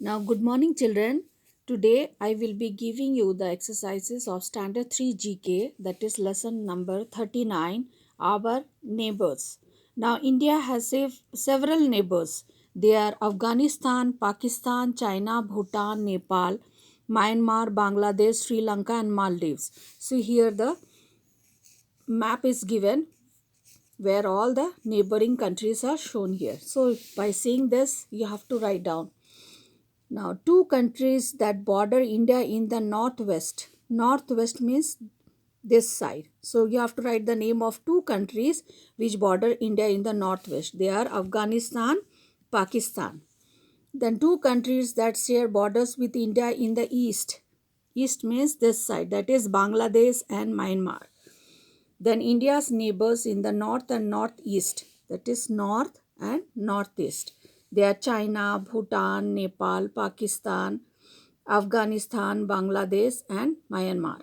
Now, good morning, children. Today, I will be giving you the exercises of Standard 3 GK, that is lesson number 39, Our Neighbors. Now, India has several neighbors. They are Afghanistan, Pakistan, China, Bhutan, Nepal, Myanmar, Bangladesh, Sri Lanka, and Maldives. So, here the map is given where all the neighboring countries are shown here. So, by seeing this, you have to write down. Now, two countries that border India in the northwest. Northwest means this side. So, you have to write the name of two countries which border India in the northwest. They are Afghanistan, Pakistan. Then, two countries that share borders with India in the east. East means this side, that is Bangladesh and Myanmar. Then, India's neighbors in the north and northeast, that is north and northeast. They are China, Bhutan, Nepal, Pakistan, Afghanistan, Bangladesh, and Myanmar.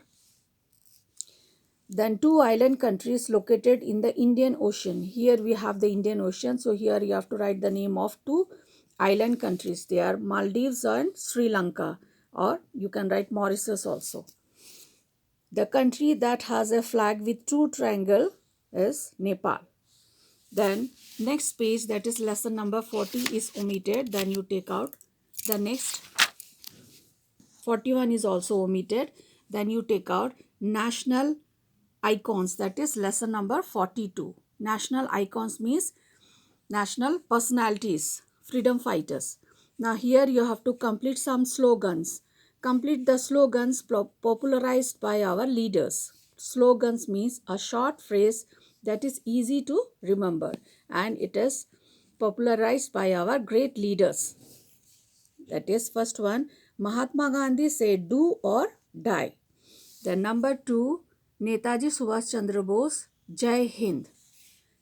Then two island countries located in the Indian Ocean. Here we have the Indian Ocean. So here you have to write the name of two island countries. They are Maldives and Sri Lanka, or you can write Mauritius also. The country that has a flag with two triangle is Nepal. Then next page, that is lesson number 40, is omitted. Then you take out the next 41 is also omitted. Then you take out national icons, that is lesson number 42. National icons means national personalities, freedom fighters. Now here you have to complete some slogans. Complete the slogans popularized by our leaders. Slogans means a short phrase that is easy to remember, and it is popularized by our great leaders. That is first one, Mahatma Gandhi said do or die. Then number 2, Netaji Subhash Chandra Bose, Jai Hind.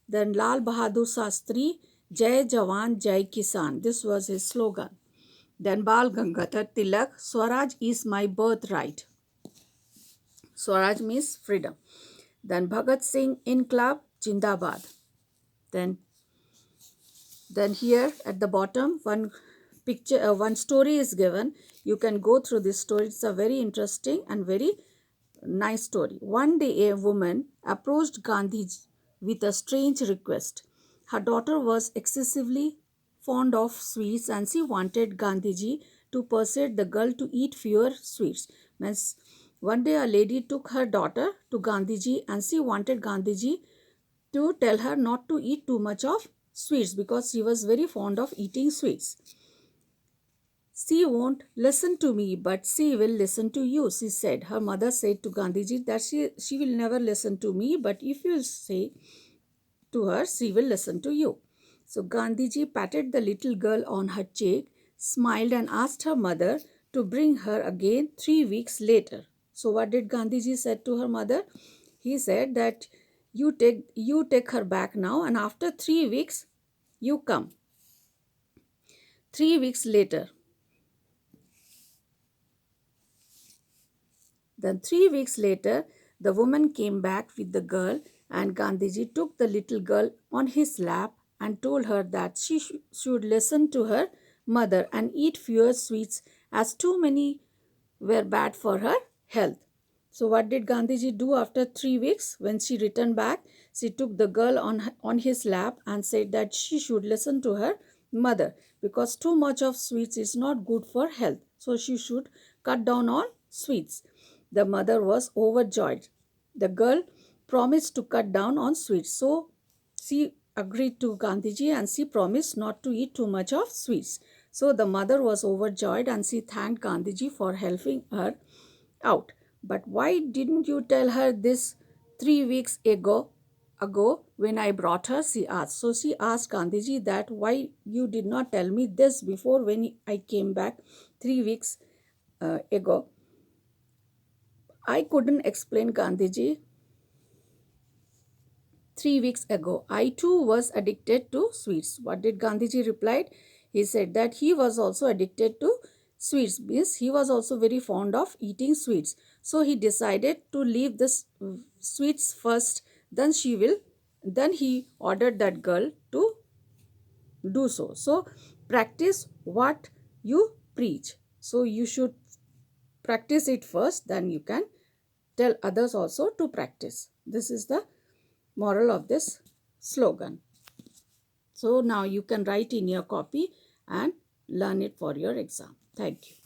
Then Lal Bahadur Shastri, Jai Jawan, Jai Kisan. This was his slogan. Then Bal Gangadhar Tilak, Swaraj is my birthright. Swaraj means freedom. Then Bhagat Singh Inqilab Jindabad. Then here at the bottom one picture, one story is given. You can go through this story. It's a very interesting and very nice story. One day a woman approached Gandhi with a strange request. Her daughter was excessively fond of sweets and she wanted Gandhiji to persuade the girl to eat fewer sweets. Means one day a lady took her daughter to Gandhiji and she wanted Gandhiji to tell her not to eat too much of sweets because she was very fond of eating sweets. She won't listen to me, but she will listen to you, she said. Her mother said to Gandhiji that she will never listen to me, but if you say to her, she will listen to you. So Gandhiji patted the little girl on her cheek, smiled and asked her mother to bring her again 3 weeks later. So what did Gandhiji said to her mother? He said that you take her back now and after 3 weeks you come. 3 weeks later. Then 3 weeks later, the woman came back with the girl and Gandhiji took the little girl on his lap and told her that she should listen to her mother and eat fewer sweets as too many were bad for her health. So what did Gandhiji do after 3 weeks? When she returned back, she took the girl on his lap and said that she should listen to her mother because too much of sweets is not good for health. So she should cut down on sweets. The mother was overjoyed. The girl promised to cut down on sweets. So she agreed to Gandhiji and she promised not to eat too much of sweets. So the mother was overjoyed and she thanked Gandhiji for helping her out. But why didn't you tell her this 3 weeks ago when I brought her, she asked. So she asked Gandhiji that why you did not tell me this before when I came back 3 weeks ago. I couldn't explain Gandhiji 3 weeks ago. I too was addicted to sweets. What did Gandhiji replied? He said that he was also addicted to sweets. Means he was also very fond of eating sweets. So he decided to leave this sweets first. Then he ordered that girl to do so. So practice what you preach. So you should practice it first, then you can tell others also to practice. This is the moral of this slogan. So now you can write in your copy and learn it for your exam. Thank you.